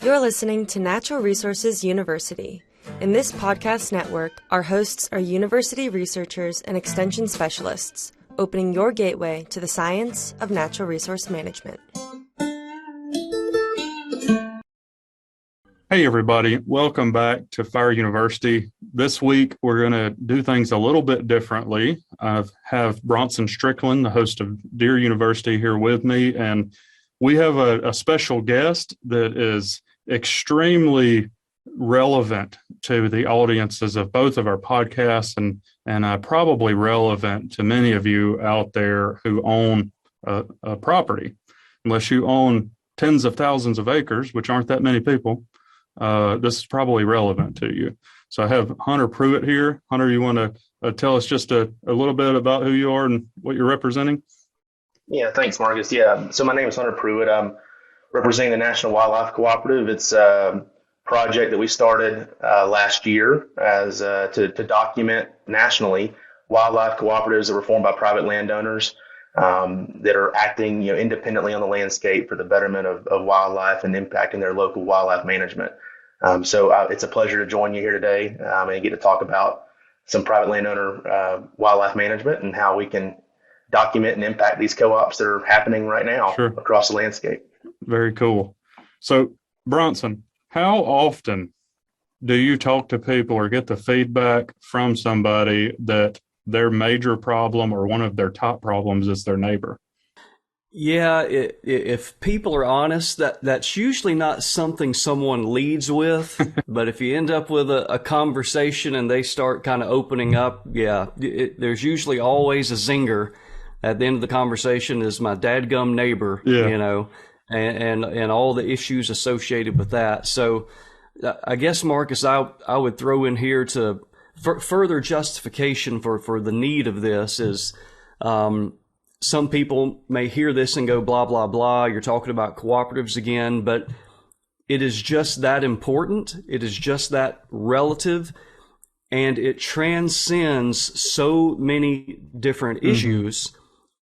You're listening to Natural Resources University. In this podcast network, our hosts are university researchers and extension specialists, opening your gateway to the science of natural resource management. Hey everybody, welcome back to Fire University. This week we're going to do things a little bit differently. I have Bronson Strickland, the host of Deer University, here with me, and we have a special guest that is extremely relevant to the audiences of both of our podcasts and probably relevant to many of you out there who own a property. Unless you own tens of thousands of acres, which aren't that many people, this is probably relevant to you. So I have Hunter Pruitt here. Hunter, you want to tell us just a little bit about who you are and what you're representing? Yeah, thanks, Marcus. Yeah, so my name is Hunter Pruitt. I'm representing the National Wildlife Cooperative. It's a project that we started last year as to document nationally wildlife cooperatives that were formed by private landowners that are acting, independently on the landscape for the betterment of wildlife and impacting their local wildlife management. So it's a pleasure to join you here today and get to talk about some private landowner wildlife management and how we can document and impact these co-ops that are happening right now across the landscape. Very cool. So, Bronson, how often do you talk to people or get the feedback from somebody that their major problem or one of their top problems is their neighbor? Yeah, if people are honest, that's usually not something someone leads with. But if you end up with a conversation and they start kind of opening up, there's usually always a zinger at the end of the conversation is my dadgum neighbor, and all the issues associated with that. So I guess, Marcus, I would throw in here to further justification for the need of this is some people may hear this and go, blah, blah, blah, you're talking about cooperatives again, but it is just that important. It is just that relative, and it transcends so many different issues.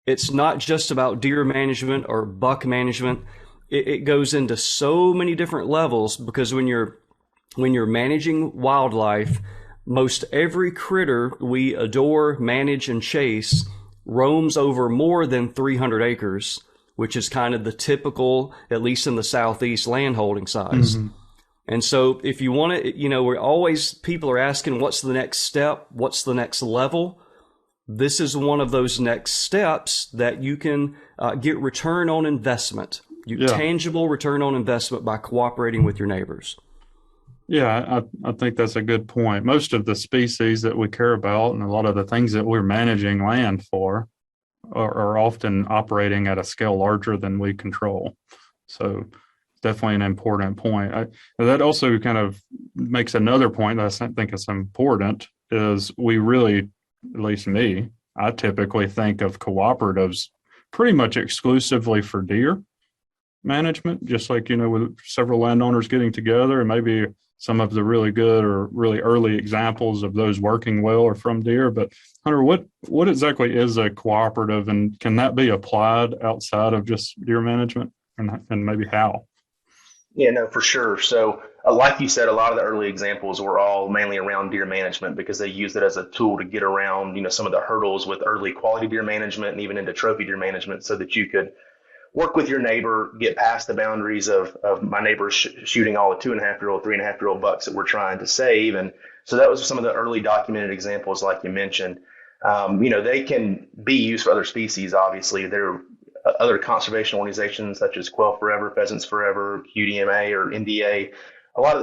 It's not just about deer management or buck management. It goes into so many different levels because when you're managing wildlife, most every critter we adore, manage, and chase roams over more than 300 acres, which is kind of the typical, at least in the Southeast, landholding size. Mm-hmm. And so if you want to, people are asking, what's the next step? What's the next level? This is one of those next steps that you can get return on investment, tangible return on investment by cooperating with your neighbors. Yeah, I think that's a good point. Most of the species that we care about and a lot of the things that we're managing land for are often operating at a scale larger than we control. So definitely an important point. That also kind of makes another point that I think is important is we really, at least me, I typically think of cooperatives pretty much exclusively for deer management, just like, with several landowners getting together, and maybe some of the really good or really early examples of those working well are from deer. But Hunter, what exactly is a cooperative, and can that be applied outside of just deer management, and maybe how? Yeah, no, for sure. So like you said, a lot of the early examples were all mainly around deer management because they used it as a tool to get around, some of the hurdles with early quality deer management and even into trophy deer management so that you could work with your neighbor, get past the boundaries of my neighbor shooting all the 2.5-year-old, 3.5-year-old bucks that we're trying to save. And so that was some of the early documented examples, like you mentioned. They can be used for other species, obviously. There are other conservation organizations such as Quail Forever, Pheasants Forever, QDMA, or NDA.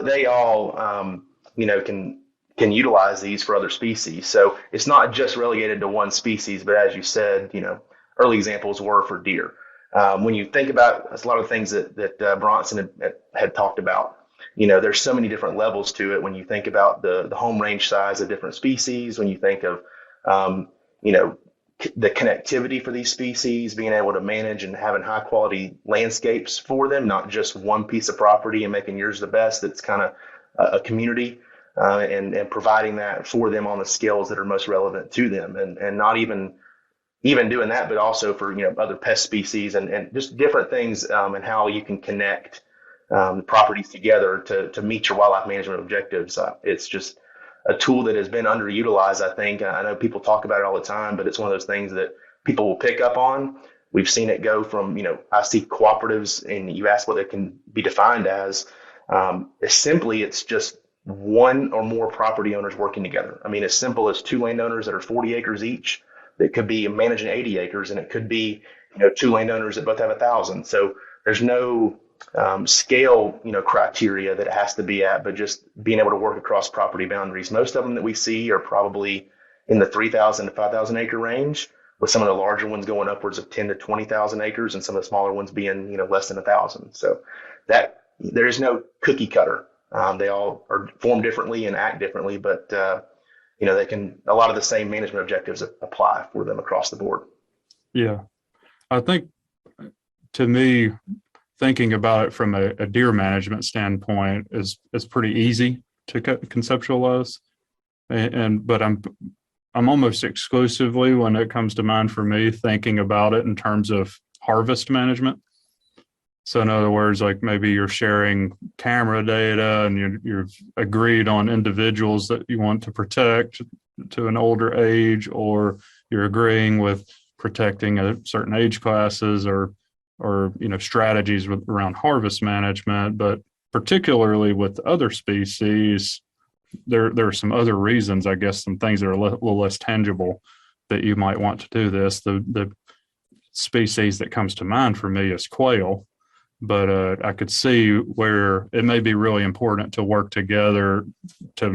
They all, can utilize these for other species. So it's not just relegated to one species, but as you said, early examples were for deer. When you think about a lot of things that Bronson had talked about, there's so many different levels to it. When you think about the home range size of different species, when you think of, the connectivity for these species, being able to manage and having high quality landscapes for them, not just one piece of property and making yours the best. It's kind of a community and providing that for them on the scales that are most relevant to them, and not even doing that, but also for other pest species and just different things and how you can connect properties together to meet your wildlife management objectives. It's just a tool that has been underutilized, I think. I know people talk about it all the time, but it's one of those things that people will pick up on. We've seen it go from, I see cooperatives, and you ask what they can be defined as. Simply, it's just one or more property owners working together. I mean, as simple as two landowners that are 40 acres each, that could be managing 80 acres, and it could be, two landowners that both have 1,000. So there's no scale, criteria that it has to be at, but just being able to work across property boundaries. Most of them that we see are probably in the 3,000 to 5,000 acre range, with some of the larger ones going upwards of 10 to 20,000 acres, and some of the smaller ones being, less than 1,000. So that there is no cookie cutter. They all are formed differently and act differently, but they can, a lot of the same management objectives apply for them across the board. Yeah, I think, to me, thinking about it from a deer management standpoint is pretty easy to conceptualize, but I'm almost exclusively, when it comes to mind for me, thinking about it in terms of harvest management. So in other words, like maybe you're sharing camera data and you've agreed on individuals that you want to protect to an older age, or you're agreeing with protecting a certain age classes or strategies around harvest management. But particularly with other species, there are some other reasons, I guess, some things that are a little less tangible that you might want to do this. The species that comes to mind for me is quail. But I could see where it may be really important to work together to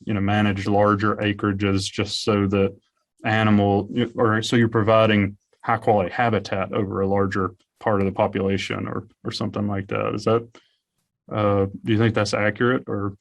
manage larger acreages, just so that so you're providing high quality habitat over a larger part of the population or something like that. Is that do you think that's accurate? Or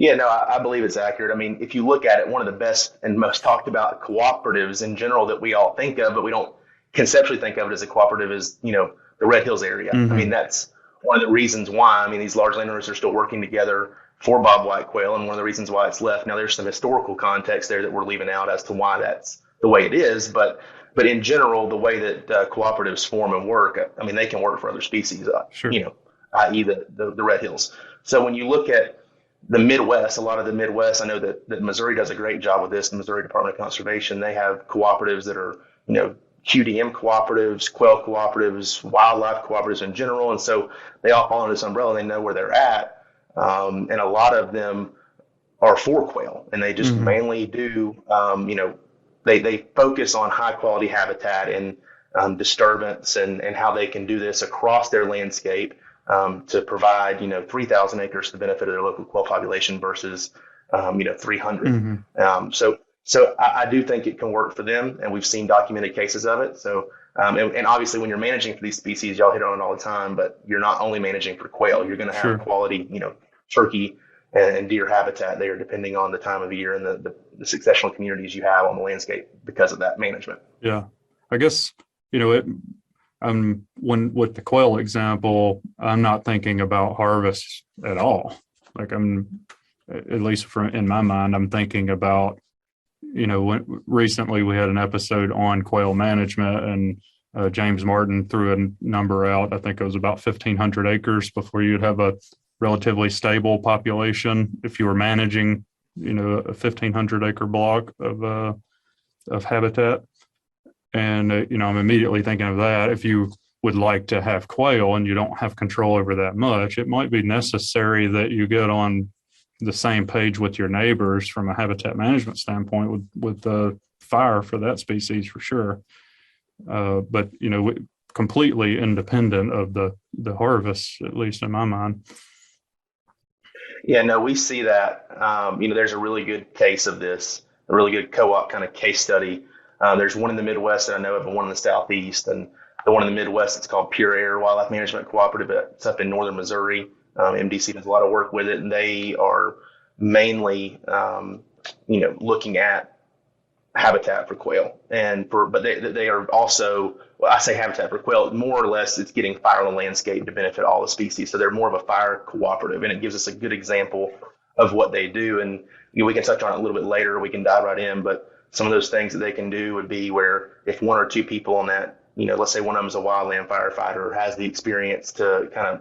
Yeah, no, I believe it's accurate. I mean, if you look at it, one of the best and most talked about cooperatives in general that we all think of, but we don't conceptually think of it as a cooperative, is the Red Hills area. Mm-hmm. I mean, that's one of the reasons why. I mean, these large landowners are still working together for bobwhite quail, and one of the reasons why it's left. Now, there's some historical context there that we're leaving out as to why that's the way it is, but in general, the way that cooperatives form and work, I mean, they can work for other species, sure. I.e. the Red Hills. So when you look at the Midwest, a lot of the Midwest, I know that Missouri does a great job with this. The Missouri Department of Conservation, they have cooperatives that are, QDM cooperatives, quail cooperatives, wildlife cooperatives in general. And so they all fall under this umbrella, and they know where they're at. And a lot of them are for quail, and they just mainly do, they focus on high quality habitat and disturbance and how they can do this across their landscape to provide, 3,000 acres to the benefit of their local quail population versus, 300. So I do think it can work for them, and we've seen documented cases of it. So, and obviously when you're managing for these species, y'all hit on it all the time, but you're not only managing for quail, you're going to have quality, turkey and deer habitat there, depending on the time of year and the successional communities you have on the landscape because of that management. Yeah, I guess, when with the quail example, I'm not thinking about harvest at all. Like at least in my mind, I'm thinking about, recently we had an episode on quail management, and James Martin threw a number out. I think it was about 1,500 acres before you'd have a relatively stable population if you were managing, a 1,500 acre block of habitat. And, I'm immediately thinking of that. If you would like to have quail and you don't have control over that much, it might be necessary that you get on the same page with your neighbors from a habitat management standpoint with the fire for that species for sure. But, completely independent of the harvest, at least in my mind. Yeah, no, we see that. There's a really good case of this, a really good co-op kind of case study. There's one in the Midwest that I know of, and one in the Southeast. And the one in the Midwest, it's called Pure Air Wildlife Management Cooperative. It's up in northern Missouri. MDC does a lot of work with it, and they are mainly, looking at habitat for quail. But they are also, well, I say habitat for quail, more or less it's getting fire on the landscape to benefit all the species. So they're more of a fire cooperative, and it gives us a good example of what they do. And we can touch on it a little bit later. We can dive right in, but some of those things that they can do would be where if one or two people on that, let's say one of them is a wildland firefighter or has the experience to kind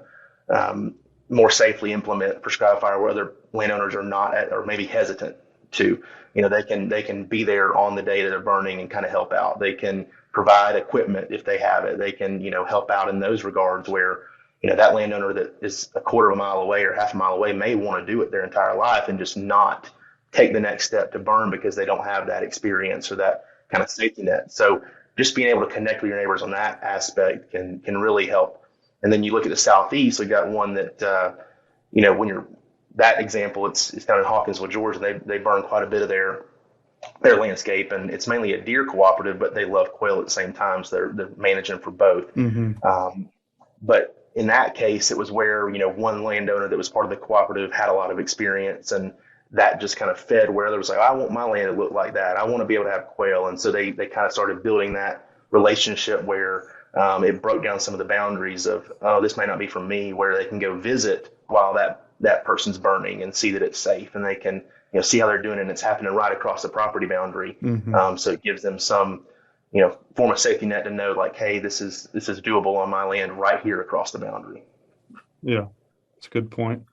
of more safely implement prescribed fire where other landowners are not or maybe hesitant to. They can be there on the day that they're burning and kind of help out. They can provide equipment if they have it. They can, help out in those regards where, that landowner that is a quarter of a mile away or half a mile away may want to do it their entire life and just not take the next step to burn because they don't have that experience or that kind of safety net. So just being able to connect with your neighbors on that aspect can really help. And then you look at the Southeast, we got one that, when you're that example, it's down in Hawkinsville, Georgia. They burn quite a bit of their landscape, and it's mainly a deer cooperative, but they love quail at the same time, so they're managing for both. But in that case, it was where one landowner that was part of the cooperative had a lot of experience, and that just kind of fed where there was like, I want my land to look like that. I want to be able to have quail, and so they kind of started building that relationship where it broke down some of the boundaries of, oh, this may not be for me, where they can go visit while that person's burning and see that it's safe, and they can see how they're doing it, and it's happening right across the property boundary. So it gives them some form of safety net to know like, hey, this is doable on my land right here across the boundary. Yeah, that's a good point.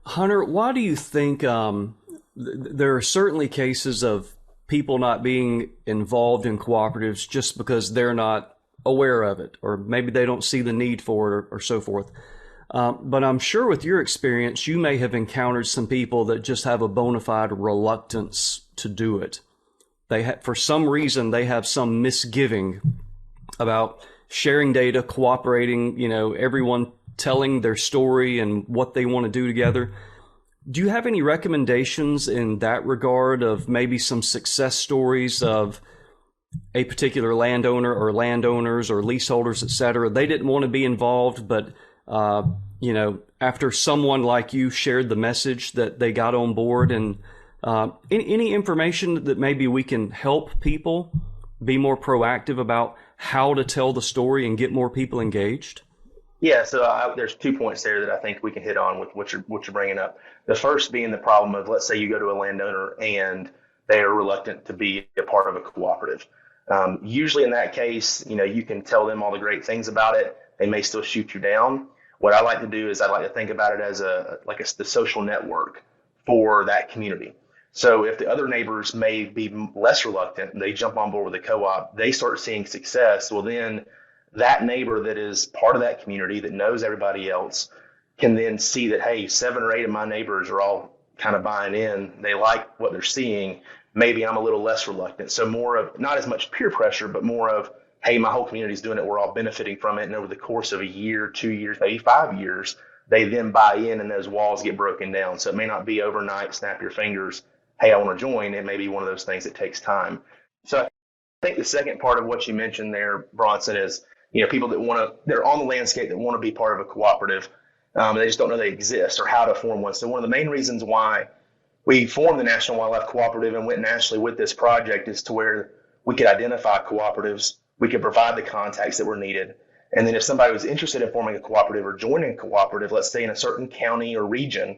Hunter, why do you think there are certainly cases of people not being involved in cooperatives just because they're not aware of it, or maybe they don't see the need for it, or so forth? But I'm sure with your experience, you may have encountered some people that just have a bona fide reluctance to do it. For some reason, they have some misgiving about sharing data, cooperating, everyone telling their story and what they want to do together. Do you have any recommendations in that regard of maybe some success stories of a particular landowner or landowners or leaseholders, et cetera? They didn't want to be involved, but after someone like you shared the message, that they got on board. And any information that maybe we can help people be more proactive about how to tell the story and get more people engaged? Yeah, so there's 2 points there that I think we can hit on with what you're bringing up. The first being the problem of, let's say you go to a landowner and they are reluctant to be a part of a cooperative. Usually in that case, you can tell them all the great things about it. They may still shoot you down. What I like to do is I like to think about it as the social network for that community. So if the other neighbors may be less reluctant, they jump on board with the co-op, they start seeing success. Well, then that neighbor that is part of that community that knows everybody else can then see that, hey, 7 or 8 of my neighbors are all kind of buying in. They like what they're seeing. Maybe I'm a little less reluctant. So more of, not as much peer pressure, but more of, hey, my whole community is doing it. We're all benefiting from it. And over the course of a year, 2 years, maybe 5 years, they then buy in and those walls get broken down. So it may not be overnight, snap your fingers, hey, I want to join. It may be one of those things that takes time. So I think the second part of what you mentioned there, Bronson, is, people that they're on the landscape that want to be part of a cooperative. They just don't know they exist or how to form one. So one of the main reasons why we formed the National Wildlife Cooperative and went nationally with this project is to where we could identify cooperatives, we could provide the contacts that were needed. And then if somebody was interested in forming a cooperative or joining a cooperative, let's say in a certain county or region,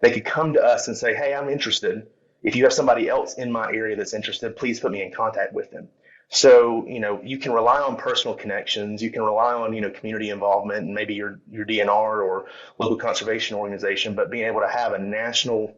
they could come to us and say, hey, I'm interested. If you have somebody else in my area that's interested, please put me in contact with them. So, you can rely on personal connections. You can rely on, community involvement and maybe your DNR or local conservation organization, but being able to have a national,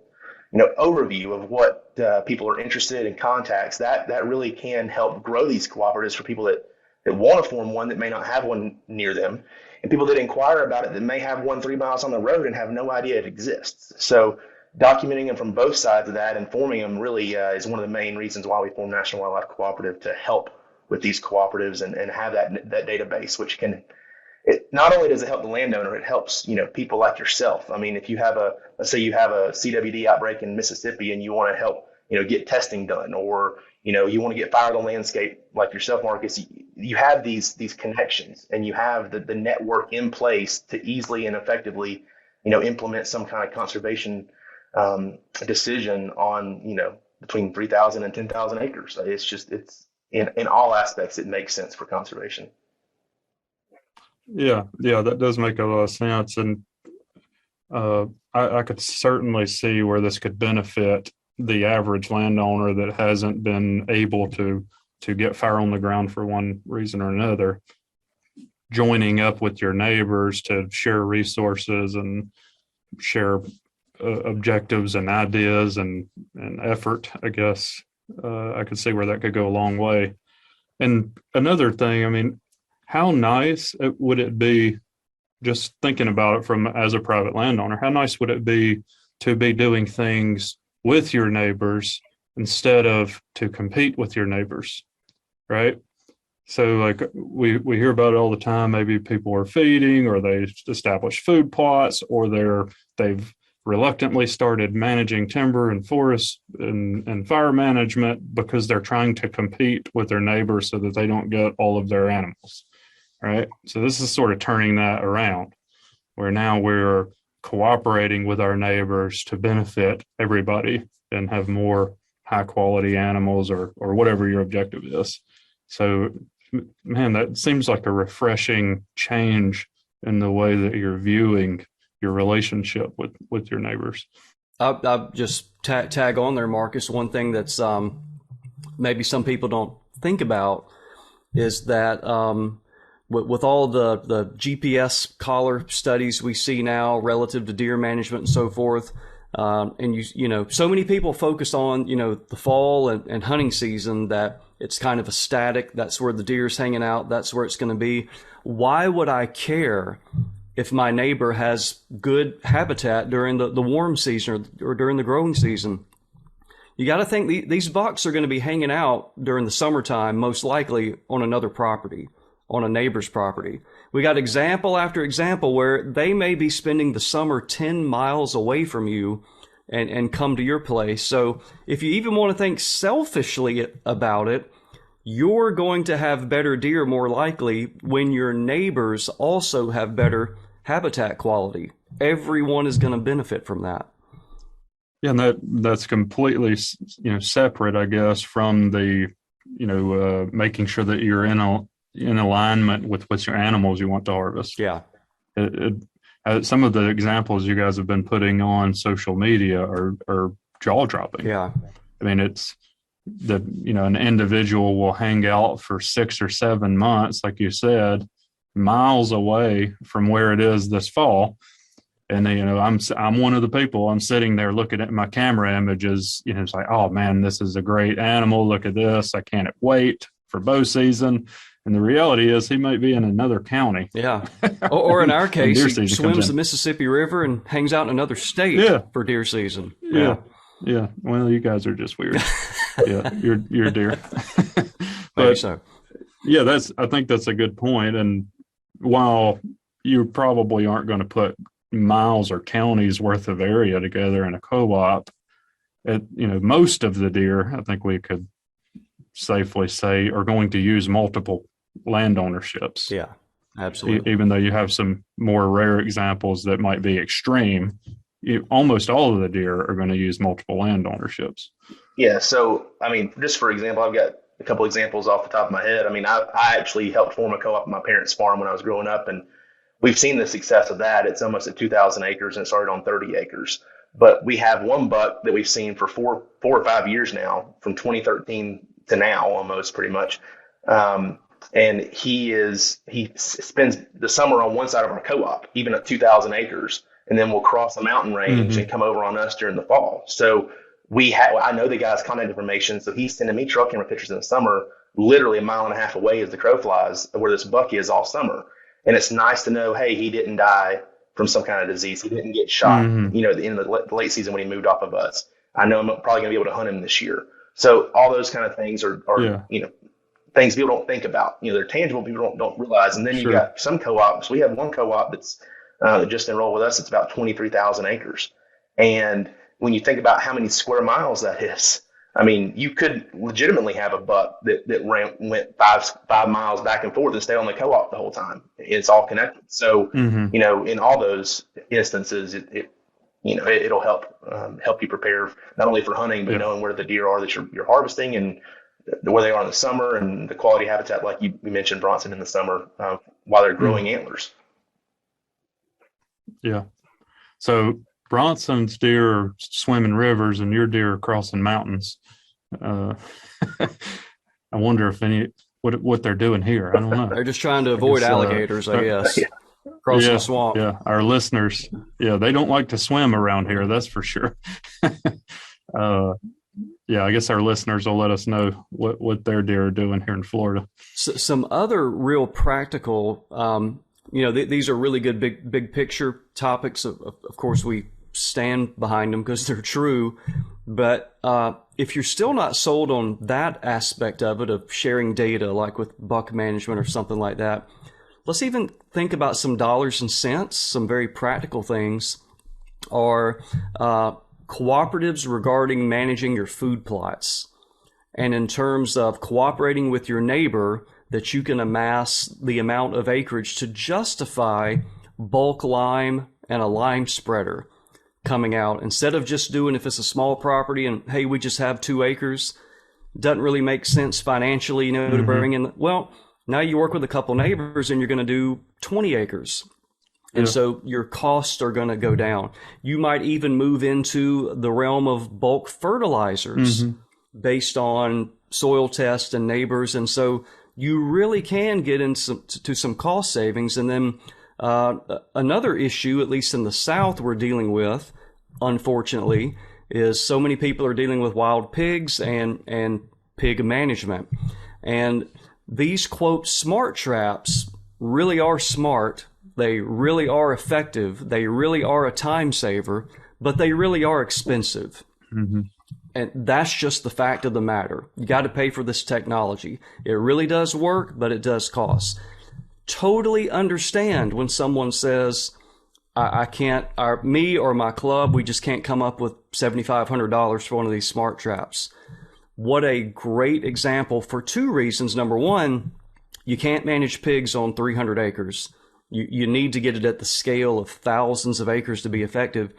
overview of what people are interested in, contacts, that really can help grow these cooperatives for people that want to form one that may not have one near them, and people that inquire about it that may have one 3 miles on the road and have no idea it exists. So documenting them from both sides of that and forming them really is one of the main reasons why we formed National Wildlife Cooperative, to help with these cooperatives and have that database, which it not only does it help the landowner, it helps, people like yourself. I mean, if you have let's say you have a CWD outbreak in Mississippi and you want to help, get testing done, or, you want to get fire on the landscape like yourself, Marcus, you have these connections and you have the network in place to easily and effectively, implement some kind of conservation decision on, between 3,000 and 10,000 acres. It's in all aspects, it makes sense for conservation. Yeah, that does make a lot of sense. And I could certainly see where this could benefit the average landowner that hasn't been able to get fire on the ground for one reason or another, joining up with your neighbors to share resources and share objectives and ideas and effort, I guess, I could see where that could go a long way. And another thing, I mean, how nice would it be, just thinking about it from as a private landowner, how nice would it be to be doing things with your neighbors instead of to compete with your neighbors, right? So like we hear about it all the time. Maybe people are feeding, or they establish food plots, or they've reluctantly started managing timber and forest and fire management because they're trying to compete with their neighbors so that they don't get all of their animals, right? So this is sort of turning that around, where now we're cooperating with our neighbors to benefit everybody and have more high quality animals, or whatever your objective is. So, man, that seems like a refreshing change in the way that you're viewing your relationship with your neighbors. I'll just tag on there, Marcus. One thing that's maybe some people don't think about is that with all the GPS collar studies we see now relative to deer management and so forth, and you know, so many people focus on, you know, the fall and hunting season, that it's kind of a static. That's where the deer's hanging out. That's where it's going to be. Why would I care if my neighbor has good habitat during the warm season or during the growing season? You got to think these bucks are going to be hanging out during the summertime, most likely on another property, on a neighbor's property. We got example after example where they may be spending the summer 10 miles away from you and come to your place. So if you even want to think selfishly about it, you're going to have better deer more likely when your neighbors also have better habitat quality. Everyone is going to benefit from that. Yeah, and that's completely, you know, separate, I guess, from the, you know, making sure that you're in alignment with your animals you want to harvest. Yeah. Some of the examples you guys have been putting on social media are jaw dropping. Yeah. I mean, it's that, you know, an individual will hang out for 6 or 7 months, like you said, miles away from where it is this fall. And then, you know, I'm one of the people, I'm sitting there looking at my camera images, you know, it's like, oh man, this is a great animal. Look at this. I can't wait for bow season. And the reality is he might be in another county. Yeah. Or in our case, he swims swims the Mississippi River and hangs out in another state for deer season. Yeah. Yeah. Well, you guys are just weird. Yeah. You're deer. Maybe so. Yeah, I think that's a good point. And while you probably aren't going to put miles or counties worth of area together in a co-op, you know, most of the deer, I think we could safely say, are going to use multiple land ownerships. Yeah, absolutely. Even though you have some more rare examples that might be extreme, almost all of the deer are going to use multiple land ownerships. Yeah. So, I mean, just for example, I've got a couple examples off the top of my head. I mean, I actually helped form a co-op on my parents' farm when I was growing up, and we've seen the success of that. It's almost at 2,000 acres and it started on 30 acres. But we have one buck that we've seen for four or 5 years now, from 2013 to now, almost pretty much. And he spends the summer on one side of our co-op, even at 2,000 acres, and then we'll cross the mountain range and come over on us during the fall. So I know the guy's contact information, so he's sending me trail camera pictures in the summer, literally 1.5 miles away as the crow flies, where this buck is all summer. And it's nice to know, hey, he didn't die from some kind of disease. He didn't get shot, you know, in the late season when he moved off of us. I know I'm probably going to be able to hunt him this year. So all those kind of things are you know, things people don't think about. You know, they're tangible, people don't realize. And then you got some co-ops. We have one co-op that's that just enrolled with us. It's about 23,000 acres. And when you think about how many square miles that is, I mean, you could legitimately have a buck that went five miles back and forth and stay on the co-op the whole time. It's all connected. So, you know, in all those instances, it'll help you prepare not only for hunting, but knowing where the deer are that you're harvesting and where they are in the summer, and the quality habitat, like you mentioned, Bronson, in the summer while they're growing antlers. Yeah. So Bronson's deer are swimming rivers and your deer are crossing mountains. I I wonder if what they're doing here. I don't know. They're just trying to avoid alligators, I guess. Crossing the swamp. Yeah, our listeners, they don't like to swim around here, that's for sure. I guess our listeners will let us know what their deer are doing here in Florida. So, some other real practical, these are really good big picture topics. Of course, we stand behind them because they're true. But if you're still not sold on that aspect of it, of sharing data, like with buck management or something like that, let's even think about some dollars and cents. Some very practical things are cooperatives regarding managing your food plots. And in terms of cooperating with your neighbor, that you can amass the amount of acreage to justify bulk lime and a lime spreader coming out. Instead of just doing, if it's a small property and, hey, we just have 2 acres, doesn't really make sense financially, to bring in. Well, now you work with a couple neighbors and you're going to do 20 acres. And so your costs are going to go down. You might even move into the realm of bulk fertilizers based on soil tests and neighbors. And so you really can get into some cost savings. And then another issue, at least in the South, we're dealing with, unfortunately, is so many people are dealing with wild pigs and pig management. And these, quote, smart traps really are smart. They really are effective. They really are a time saver, but they really are expensive. And that's just the fact of the matter. You got to pay for this technology. It really does work, but it does cost. Totally understand when someone says, I can't, me or my club, we just can't come up with $7,500 for one of these smart traps. What a great example for 2 reasons. Number one, you can't manage pigs on 300 acres. You need to get it at the scale of thousands of acres to be effective.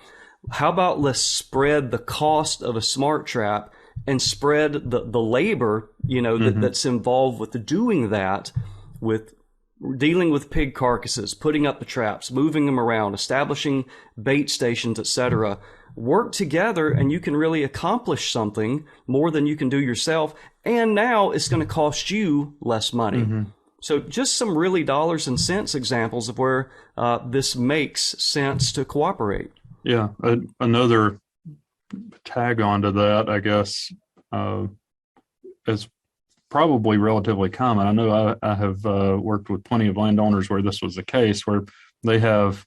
How about let's spread the cost of a smart trap and spread the labor, that's involved with doing that, with dealing with pig carcasses, putting up the traps, moving them around, establishing bait stations, etc. Work together and you can really accomplish something more than you can do yourself. And now it's going to cost you less money. So just some really dollars and cents examples of where this makes sense to cooperate. Yeah. Another tag on to that, I guess, is probably relatively common. I know I have worked with plenty of landowners where this was the case, where they have,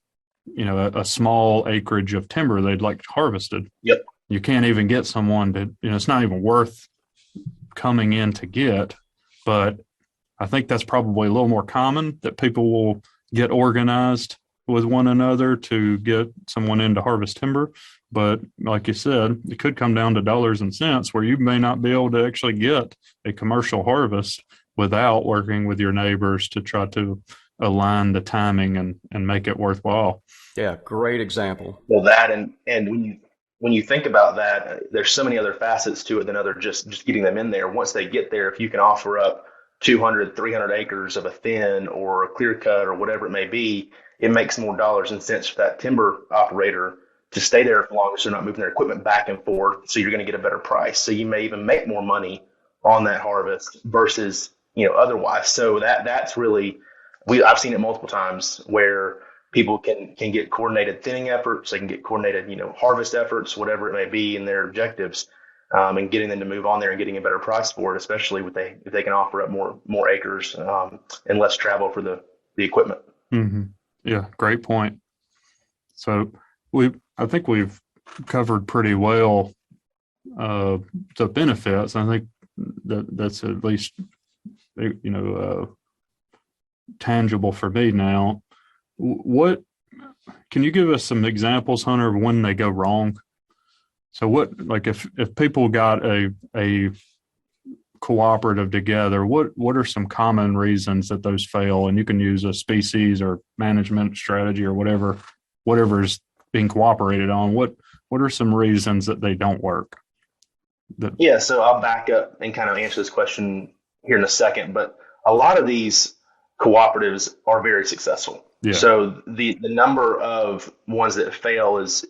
a small acreage of timber they'd like harvested. Yep. You can't even get someone to, it's not even worth coming in to get, but I think that's probably a little more common, that people will get organized with one another to get someone in to harvest timber. But like you said, it could come down to dollars and cents, where you may not be able to actually get a commercial harvest without working with your neighbors to try to align the timing and make it worthwhile. Yeah, great example. Well, that and when you think about that, there's so many other facets to it than other just getting them in there. Once they get there, if you can offer up 200, 300 acres of a thin or a clear cut or whatever it may be, it makes more dollars and cents for that timber operator to stay there as long as they're not moving their equipment back and forth. So you're going to get a better price. So you may even make more money on that harvest versus, otherwise. So that's really, I've seen it multiple times where people can get coordinated thinning efforts. They can get coordinated, harvest efforts, whatever it may be in their objectives. And getting them to move on there and getting a better price for it, especially if they can offer up more acres and less travel for the equipment. Yeah, great point. So I think we've covered pretty well the benefits. I think that's at least tangible for me now. What can you give us some examples, Hunter, of when they go wrong? So if people got a cooperative together, what are some common reasons that those fail? And you can use a species or management strategy or whatever is being cooperated on. What are some reasons that they don't work? So I'll back up and kind of answer this question here in a second, but a lot of these cooperatives are very successful. Yeah. So the number of ones that fail is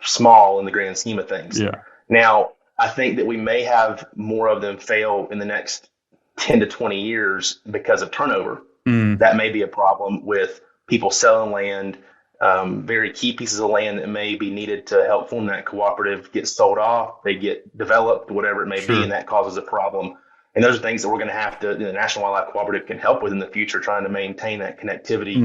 small in the grand scheme of things. Yeah. Now, I think that we may have more of them fail in the next 10 to 20 years because of turnover. That may be a problem with people selling land, very key pieces of land that may be needed to help form that cooperative get sold off, they get developed, whatever it may be, and that causes a problem. And those are things that we're going to have to, the National Wildlife Cooperative can help with in the future, trying to maintain that connectivity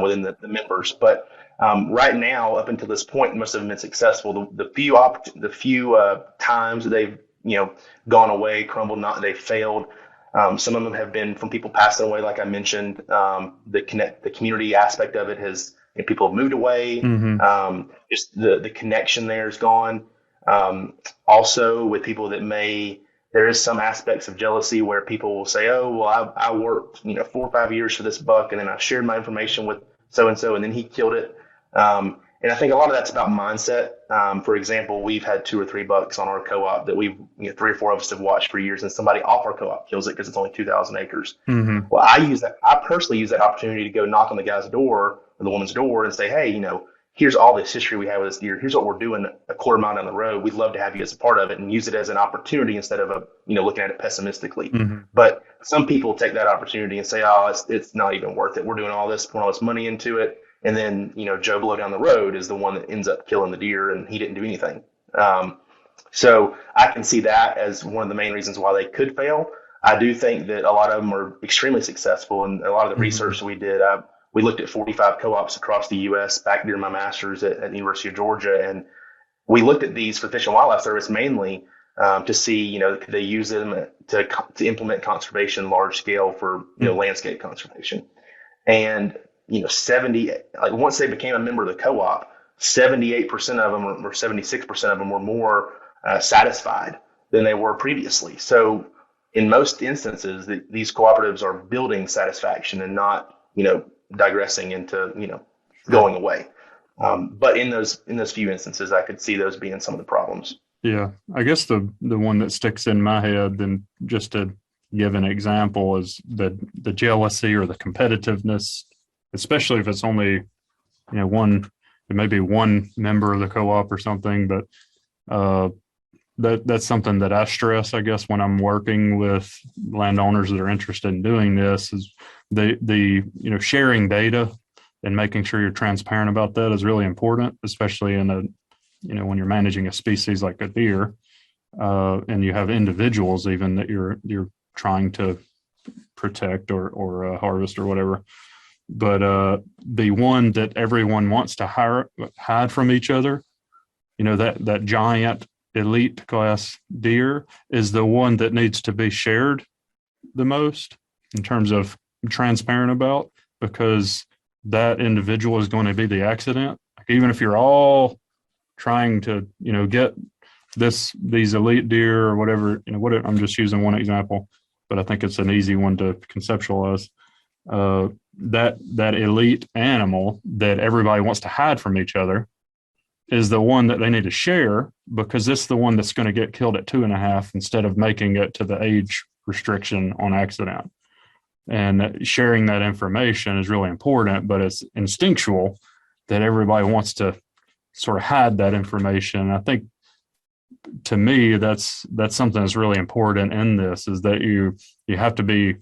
within the members. But right now, up until this point, most of them have been successful. The few times that they've gone away, crumbled, not they've failed. Some of them have been from people passing away, like I mentioned. The community aspect of it has, people have moved away. Just the connection there is gone. Also, with people that there is some aspects of jealousy where people will say, "Oh, well, I worked 4 or 5 years for this buck, and then I shared my information with so and so, and then he killed it." And I think a lot of that's about mindset. For example, we've had 2 or 3 bucks on our co-op that 3 or 4 of us have watched for years, and somebody off our co-op kills it because it's only 2,000 acres. Well, I personally use that opportunity to go knock on the guy's door or the woman's door and say, "Hey, here's all this history we have with this deer. Here's what we're doing a quarter mile down the road. We'd love to have you as a part of it," and use it as an opportunity instead of looking at it pessimistically. But some people take that opportunity and say, "Oh, it's not even worth it. We're doing all this, putting all this money into it." And then, Joe Blow down the road is the one that ends up killing the deer, and he didn't do anything. So I can see that as one of the main reasons why they could fail. I do think that a lot of them are extremely successful. And a lot of the research we did, we looked at 45 co-ops across the U.S. back during my master's at the University of Georgia. And we looked at these for Fish and Wildlife Service mainly to see, could they use them to implement conservation large scale for, landscape conservation. And 70, like once they became a member of the co-op, 78% of them or 76% of them were more satisfied than they were previously. So in most instances, these cooperatives are building satisfaction and not, digressing into, going away. But in those few instances, I could see those being some of the problems. Yeah, I guess the one that sticks in my head, then just to give an example, is the jealousy or the competitiveness. Especially if it's only, maybe one member of the co-op or something, but that's something that I stress, I guess, when I'm working with landowners that are interested in doing this, is the sharing data and making sure you're transparent about that is really important, especially in when you're managing a species like a deer, and you have individuals even that you're trying to protect or harvest or whatever. But the one that everyone wants to hide from each other, that giant elite class deer is the one that needs to be shared the most in terms of transparent about, because that individual is going to be the accident. Like, even if you're all trying to, get these elite deer or whatever, I'm just using one example, but I think it's an easy one to conceptualize. That elite animal that everybody wants to hide from each other is the one that they need to share, because it's the one that's going to get killed at 2.5 instead of making it to the age restriction on accident. And sharing that information is really important, but it's instinctual that everybody wants to sort of hide that information. I think, to me, that's something that's really important in this, is that you have to be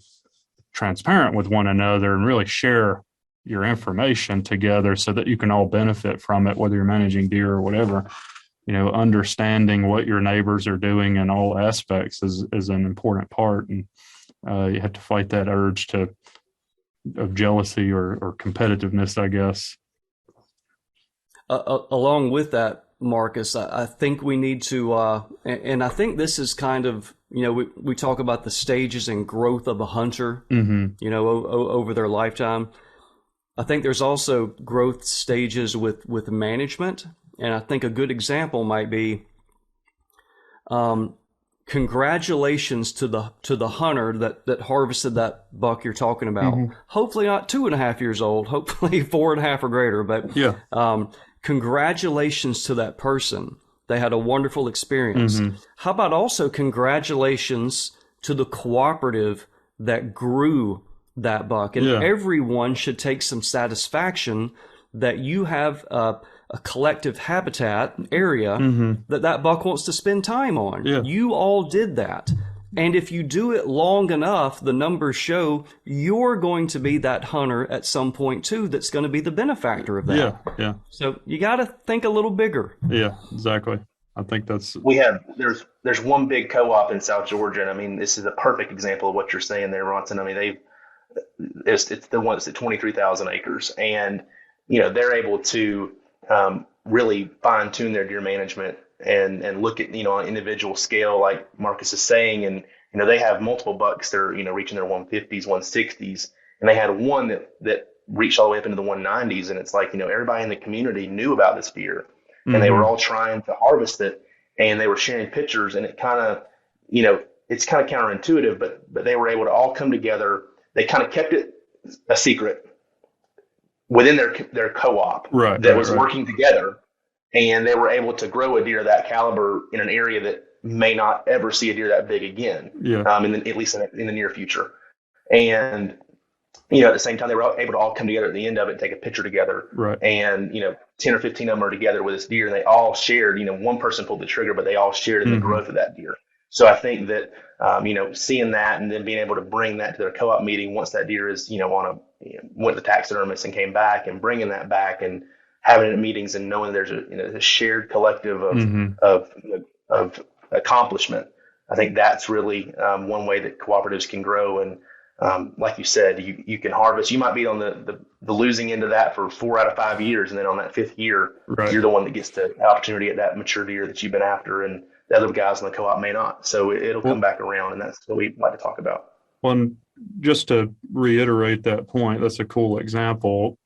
transparent with one another and really share your information together so that you can all benefit from it, whether you're managing deer or whatever. Understanding what your neighbors are doing in all aspects is an important part. And you have to fight that urge of jealousy or competitiveness, I guess. Along with that, Marcus, I think we need to, and I think this is kind of, we talk about the stages and growth of a hunter, over their lifetime. I think there's also growth stages with management. And I think a good example might be, congratulations to the hunter that harvested that buck you're talking about. Hopefully not 2.5 years old, hopefully 4.5 or greater, but yeah. Congratulations to that person. They had a wonderful experience. How about also congratulations to the cooperative that grew that buck? And everyone should take some satisfaction that you have a collective habitat area that buck wants to spend time on. You all did that. And if you do it long enough, the numbers show you're going to be that hunter at some point too that's going to be the benefactor of that. Yeah, yeah. So you got to think a little bigger. Yeah, exactly. I think there's one big co-op in South Georgia, and I mean, this is a perfect example of what you're saying there, Bronson. I mean, it's the one that's at 23,000 acres, and they're able to really fine tune their deer management and look at on an individual scale, like Marcus is saying, and they have multiple bucks that are reaching their 150s, 160s, and they had one that reached all the way up into the 190s, and it's like everybody in the community knew about this deer. And they were all trying to harvest it, and they were sharing pictures, and it kind of, it's kind of counterintuitive, but they were able to all come together. They kind of kept it a secret within their co-op that was working together, and they were able to grow a deer of that caliber in an area that may not ever see a deer that big again, at least in the near future. And at the same time, they were able to all come together at the end of it and take a picture together. Right. And, 10 or 15 of them are together with this deer, and they all shared, one person pulled the trigger, but they all shared in the growth of that deer. So I think that, seeing that and then being able to bring that to their co-op meeting once that deer is, went to taxidermist and came back, and bringing that back and having it at meetings and knowing there's a shared collective of accomplishment. I think that's really one way that cooperatives can grow. And like you said, you can harvest. You might be on the losing end of that for 4 out of 5 years, and then on that 5th year, you're the one that gets the opportunity at that mature deer that you've been after, and the other guys in the co-op may not. So it'll come back around, and that's what we like to talk about. Well, just to reiterate that point, that's a cool example.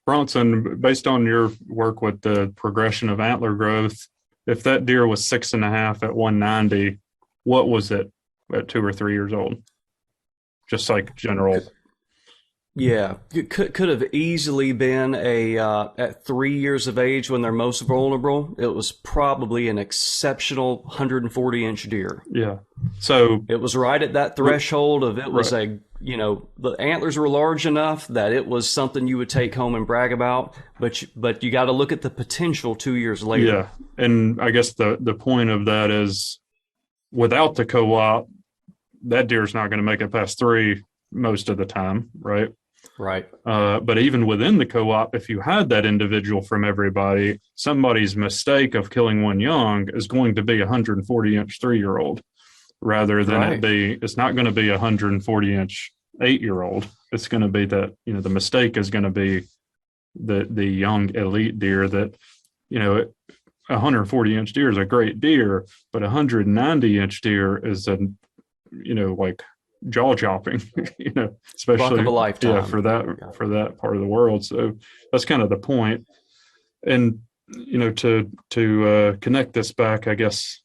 Bronson, based on your work with the progression of antler growth, if that deer was 6.5 at 190, what was it at 2 or 3 years old? Just like general. Yeah, it could have easily been at 3 years of age when they're most vulnerable. It was probably an exceptional 140-inch deer. Yeah, so it was right at that threshold of it was the antlers were large enough that it was something you would take home and brag about. But you got to look at the potential 2 years later. Yeah, and I guess the point of that is, without the co-op, that deer's not going to make it past 3 most of the time, right? Right. But even within the co-op, if you had that individual from everybody, somebody's mistake of killing one young is going to be a 140-inch 3-year-old rather than it's not going to be a 140-inch 8-year-old. It's going to be that, the mistake is going to be the young elite deer that, a 140-inch deer is a great deer, but a 190-inch deer is like jaw chopping, especially buck of a lifetime. for that part of the world. So that's kind of the point. And to connect this back, I guess,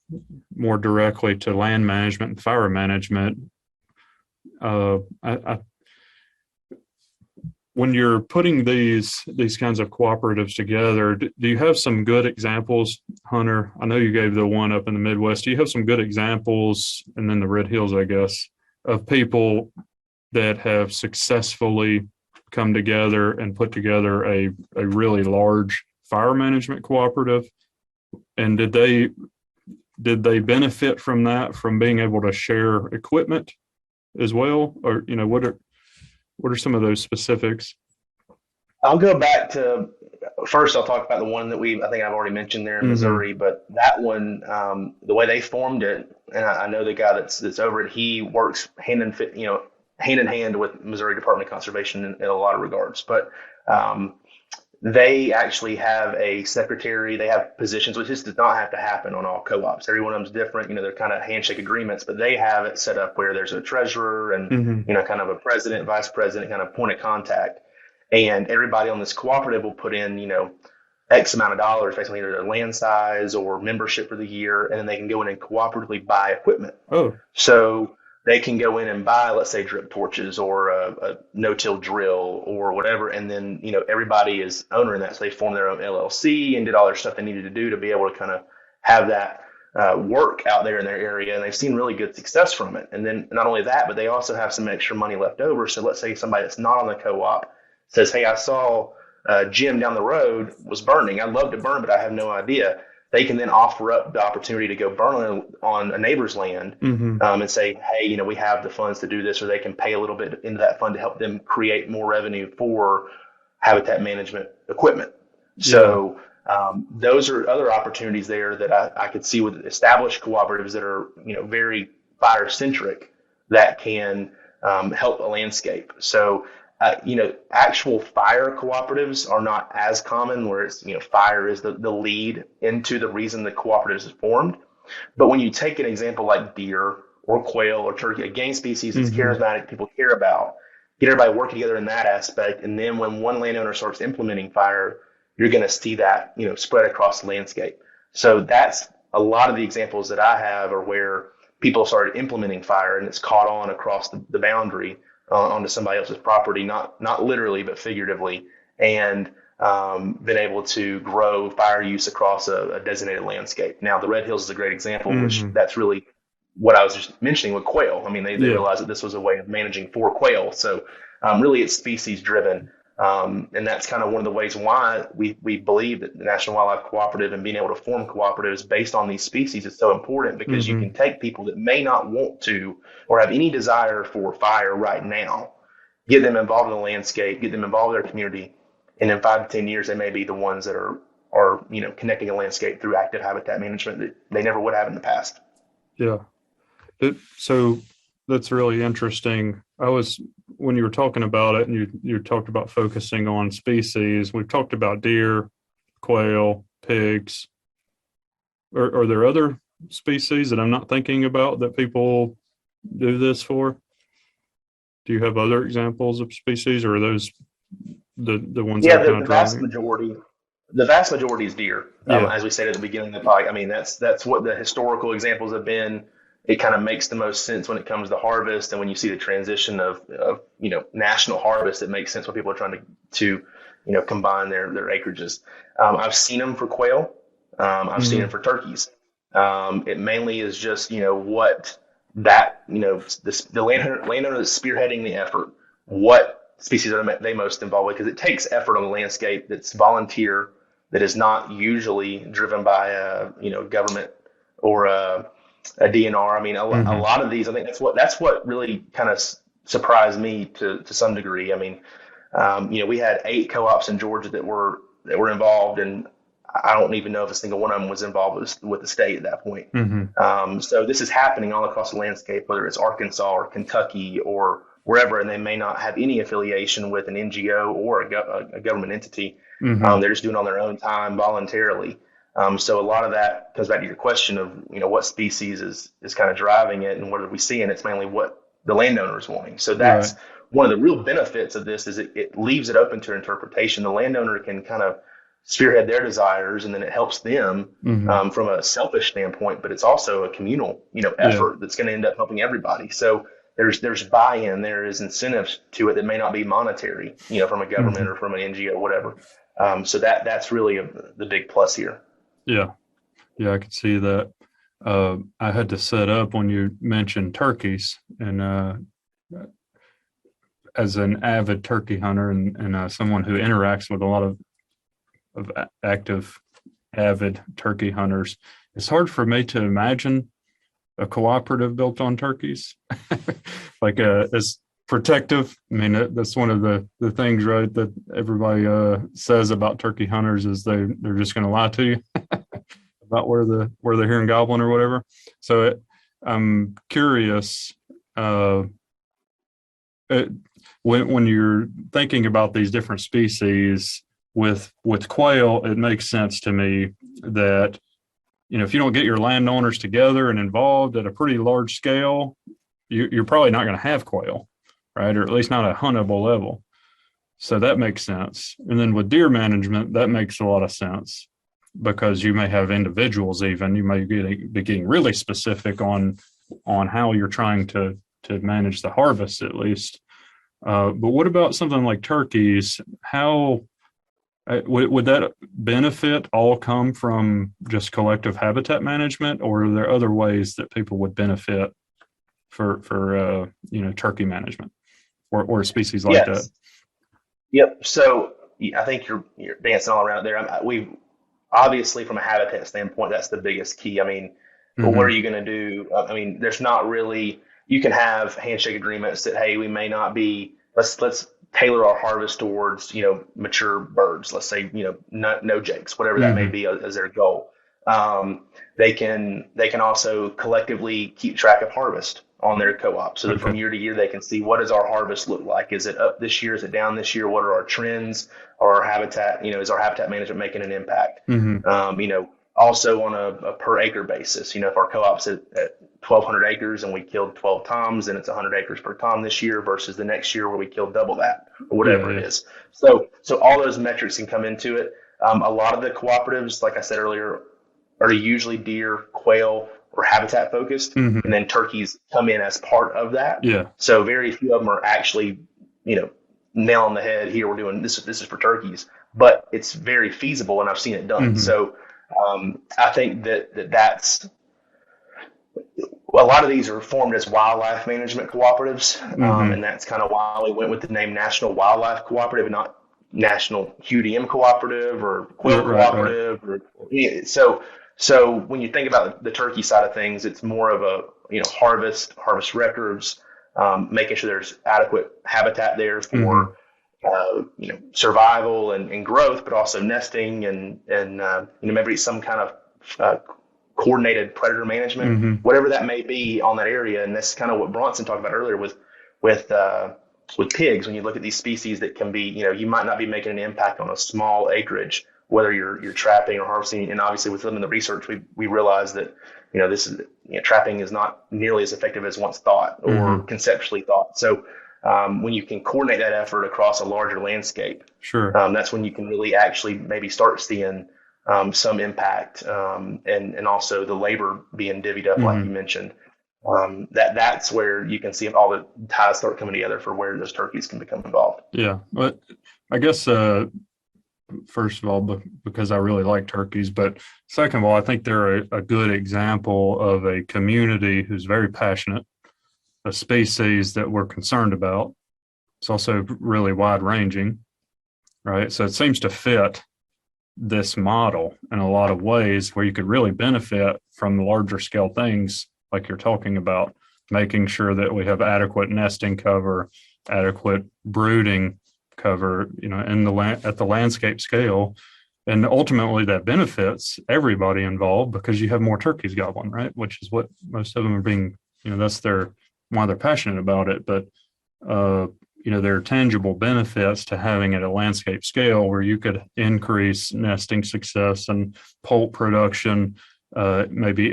more directly to land management and fire management, when you're putting these kinds of cooperatives together, do you have some good examples, Hunter? I know you gave the one up in the Midwest. Do you have some good examples, and then the Red Hills, I guess, of people that have successfully come together and put together a really large fire management cooperative? And did they benefit from that, from being able to share equipment as well? Or, what are some of those specifics? I'll go back to, first I'll talk about the one that I think I've already mentioned there in Missouri, but that one, the way they formed it, and I know the guy that's over it, he works hand in hand with Missouri Department of Conservation in a lot of regards, but they actually have a secretary, they have positions, which this does not have to happen on all co-ops. Every one of them is different, they're kind of handshake agreements, but they have it set up where there's a treasurer and, kind of a president, vice president, kind of point of contact. And everybody on this cooperative will put in, X amount of dollars, basically either their land size or membership for the year, and then they can go in and cooperatively buy equipment. Oh. So they can go in and buy, let's say, drip torches or a no-till drill or whatever, and then, everybody is owner in that, so they form their own LLC and did all their stuff they needed to do to be able to kind of have that work out there in their area, and they've seen really good success from it. And then not only that, but they also have some extra money left over. So let's say somebody that's not on the co-op says, hey, I saw Jim down the road was burning. I'd love to burn, but I have no idea. they can then offer up the opportunity to go burn on a neighbor's land, and say, hey, we have the funds to do this, or they can pay a little bit into that fund to help them create more revenue for habitat management equipment. So those are other opportunities there that I could see with established cooperatives that are, very fire centric, that can help a landscape. So, actual fire cooperatives are not as common, where it's, fire is the lead into the reason the cooperative is formed. But when you take an example like deer or quail or turkey, a game species that's charismatic, people care about, get everybody working together in that aspect. And then when one landowner starts implementing fire, you're going to see that, spread across the landscape. So that's a lot of the examples that I have are where people started implementing fire and it's caught on across the boundary onto somebody else's property, not literally, but figuratively, and been able to grow fire use across a designated landscape. Now, the Red Hills is a great example, which that's really what I was just mentioning with quail. I mean, they realized that this was a way of managing for quail. So really it's species driven. And that's kind of one of the ways why we believe that the National Wildlife Cooperative and being able to form cooperatives based on these species is so important, because you can take people that may not want to or have any desire for fire right now, get them involved in the landscape, get them involved in their community, and in 5 to 10 years, they may be the ones that are connecting a landscape through active habitat management that they never would have in the past. Yeah. So that's really interesting. When you were talking about it, and you talked about focusing on species, we've talked about deer, quail, pigs. Are there other species that I'm not thinking about that people do this for? Do you have other examples of species, or are those the ones that are kind of driving? The vast majority is deer. As we said at the beginning of the podcast, I mean, that's what the historical examples have been. It kind of makes the most sense when it comes to harvest, and when you see the transition of national harvest, it makes sense when people are trying to combine their acreages. I've seen them for quail. I've seen them for turkeys. It mainly is just what that the landowner that's spearheading the effort. What species are they most involved with? Because it takes effort on the landscape that's volunteer, that is not usually driven by a government or a DNR. I mean, a lot of these, I think that's what really kind of surprised me to some degree. I mean, we had 8 co-ops in Georgia that were involved, and I don't even know if a single one of them was involved with the state at that point. So this is happening all across the landscape, whether it's Arkansas or Kentucky or wherever, and they may not have any affiliation with an NGO or a government entity. They're just doing it on their own time voluntarily. So a lot of that comes back to your question of, what species is kind of driving it, and what are we seeing? It's mainly what the landowner is wanting. So that's one of the real benefits of this, is it leaves it open to interpretation. The landowner can kind of spearhead their desires, and then it helps them from a selfish standpoint, but it's also a communal, effort that's going to end up helping everybody. So there's buy-in, there is incentives to it that may not be monetary, from a government or from an NGO or whatever. So that's really the big plus here. Yeah, I could see that. I had to set up when you mentioned turkeys, and as an avid turkey hunter and someone who interacts with a lot of active, avid turkey hunters, it's hard for me to imagine a cooperative built on turkeys, like as protective. I mean, that's one of the things, right, that everybody says about turkey hunters is they're just going to lie to you about where they're hearing gobbling or whatever. So I'm curious, when you're thinking about these different species with quail, it makes sense to me that if you don't get your landowners together and involved at a pretty large scale, you're probably not going to have quail, right? Or at least not a huntable level. So that makes sense. And then with deer management, that makes a lot of sense, because you may have individuals, even you may be getting really specific on how you're trying to manage the harvest, at least. But what about something like turkeys? How would that benefit all come from just collective habitat management, or are there other ways that people would benefit for turkey management or a species like that? Yep. So I think you're dancing all around there. obviously from a habitat standpoint, that's the biggest key. I mean, but what are you going to do? I mean, there's not really, you can have handshake agreements that, hey, we may not be, let's tailor our harvest towards, mature birds. Let's say, no jakes, whatever that may be as their goal. They can also collectively keep track of harvest on their co-op, so that from year to year they can see, what does our harvest look like? Is it up this year? Is it down this year? What are our trends? Or our habitat? Is our habitat management making an impact? Also on a per acre basis. If our co-op's at 1,200 acres and we killed 12 toms, then it's 100 acres per tom this year versus the next year where we killed double that, or whatever it is. So all those metrics can come into it. A lot of the cooperatives, like I said earlier, are usually deer, quail, or habitat focused, and then turkeys come in as part of that. Yeah. So very few of them are actually, nail on the head. Here, we're doing this. This is for turkeys, but it's very feasible, and I've seen it done. So I think that's a lot of these are formed as wildlife management cooperatives, and that's kind of why we went with the name National Wildlife Cooperative, and not National QDM Cooperative or Quail Cooperative. Or, so when you think about the turkey side of things, it's more of a harvest records, making sure there's adequate habitat there for survival and growth, but also nesting and maybe some kind of coordinated predator management, whatever that may be on that area. And that's kind of what Bronson talked about earlier with pigs. When you look at these species that can be, you might not be making an impact on a small acreage, whether you're trapping or harvesting. And obviously within the research, we realized that, this is, trapping is not nearly as effective as once thought or conceptually thought. So when you can coordinate that effort across a larger landscape, that's when you can really actually maybe start seeing some impact, and also the labor being divvied up, like you mentioned. That's where you can see all the ties start coming together for where those turkeys can become involved. Yeah, but I guess first of all, because I really like turkeys, but second of all, I think they're a good example of a community who's very passionate, a species that we're concerned about. It's also really wide ranging, right? So it seems to fit this model in a lot of ways where you could really benefit from the larger scale things like you're talking about, making sure that we have adequate nesting cover, adequate brooding cover, at the landscape scale. And ultimately that benefits everybody involved because you have more turkeys gobbling, right? Which is what most of them are being, that's why they're passionate about it. But, there are tangible benefits to having it at a landscape scale where you could increase nesting success and poult production, maybe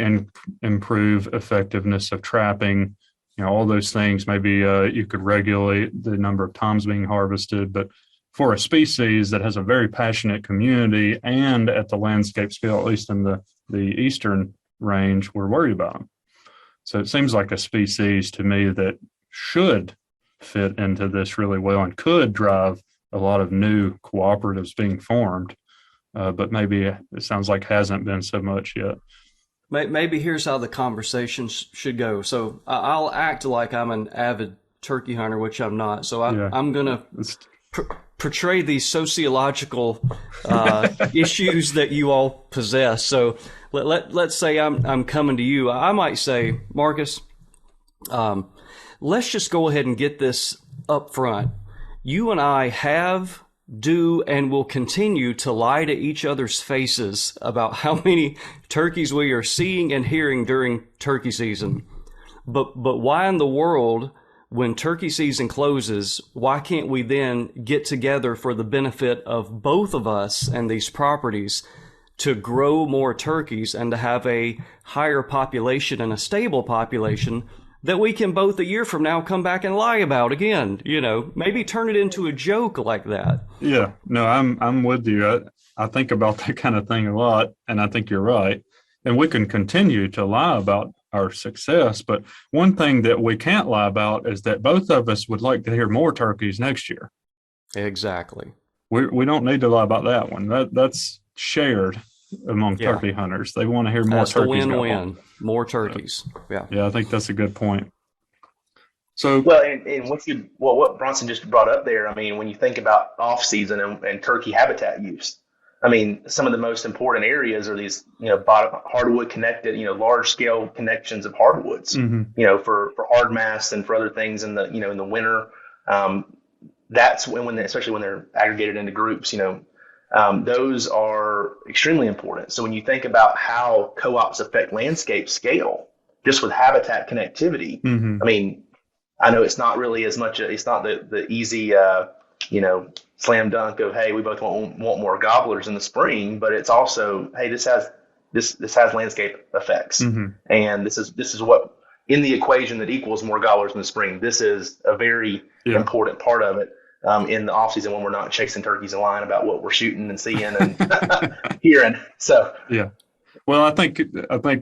improve effectiveness of trapping, all those things. Maybe you could regulate the number of toms being harvested. But for a species that has a very passionate community and at the landscape scale, at least in the eastern range, we're worried about them. So it seems like a species to me that should fit into this really well and could drive a lot of new cooperatives being formed. But maybe it sounds like hasn't been so much yet. Maybe here's how the conversation should go. So I'll act like I'm an avid turkey hunter, which I'm not. So I'm going to portray these sociological issues that you all possess. So let's say I'm coming to you. I might say, Marcus, let's just go ahead and get this up front. You and I have, do, and will continue to lie to each other's faces about how many turkeys we are seeing and hearing during turkey season. But why in the world, when turkey season closes, why can't we then get together for the benefit of both of us and these properties to grow more turkeys and to have a higher population and a stable population that we can both a year from now come back and lie about again, maybe turn it into a joke like that. Yeah, no, I'm with you. I think about that kind of thing a lot, and I think you're right. And we can continue to lie about our success, but one thing that we can't lie about is that both of us would like to hear more turkeys next year. Exactly. We don't need to lie about that one. That's shared among turkey hunters. They want to hear more turkeys. That's the win-win. More turkeys. Yeah, I think that's a good point. So and what Bronson just brought up there, I mean, when you think about off season and turkey habitat use, I mean, some of the most important areas are these, hardwood connected, large scale connections of hardwoods, for hard mass and for other things in the, in the winter. That's especially when they're aggregated into groups, those are extremely important. So when you think about how co-ops affect landscape scale, just with habitat connectivity, I mean, I know it's not really as much, it's not the easy, slam dunk of, hey, we both want more gobblers in the spring, but it's also, hey, this has landscape effects. And this is what in the equation that equals more gobblers in the spring. This is a very important part of it. In the off season when we're not chasing turkeys and lying about what we're shooting and seeing and hearing. So yeah. Well, I think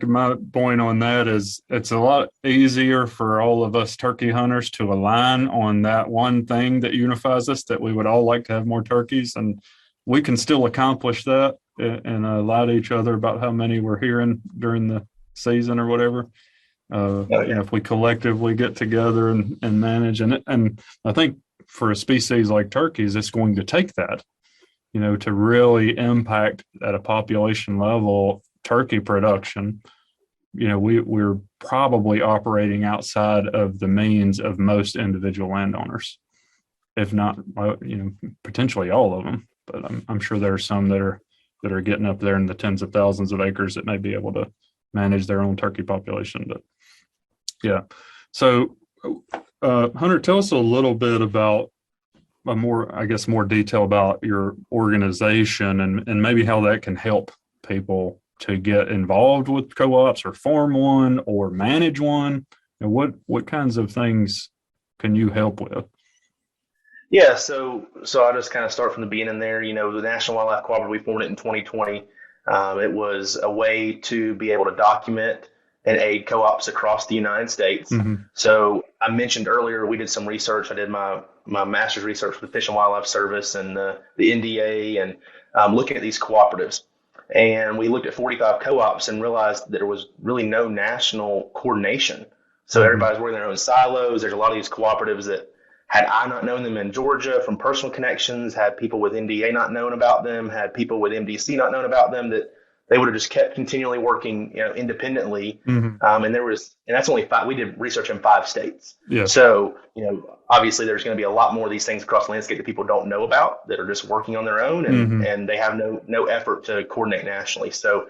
my point on that is it's a lot easier for all of us turkey hunters to align on that one thing that unifies us, that we would all like to have more turkeys, and we can still accomplish that and lie to each other about how many we're hearing during the season or whatever. If we collectively get together and manage, and I think for a species like turkeys, it's going to take that, to really impact at a population level turkey production. We're probably operating outside of the means of most individual landowners, if not, potentially all of them. But I'm sure there are some that are getting up there in the tens of thousands of acres that may be able to manage their own turkey population. But yeah, so Hunter, tell us a little bit about more detail about your organization and maybe how that can help people to get involved with co-ops or form one or manage one. And what kinds of things can you help with? Yeah, so I'll just kind of start from the beginning there. The National Wildlife Cooperative, we formed it in 2020. It was a way to be able to document and aid co-ops across the United States. So I mentioned earlier, we did some research. I did my master's research with the Fish and Wildlife Service and the NDA and looking at these cooperatives. And we looked at 45 co-ops and realized that there was really no national coordination. So everybody's working their own silos. There's a lot of these cooperatives that, had I not known them in Georgia from personal connections, had people with NDA not known about them, had people with MDC not known about them, that they would have just kept continually working, independently. And that's only 5. We did research in 5 states. Yeah. So, obviously there's going to be a lot more of these things across the landscape that people don't know about, that are just working on their own and they have no effort to coordinate nationally. So,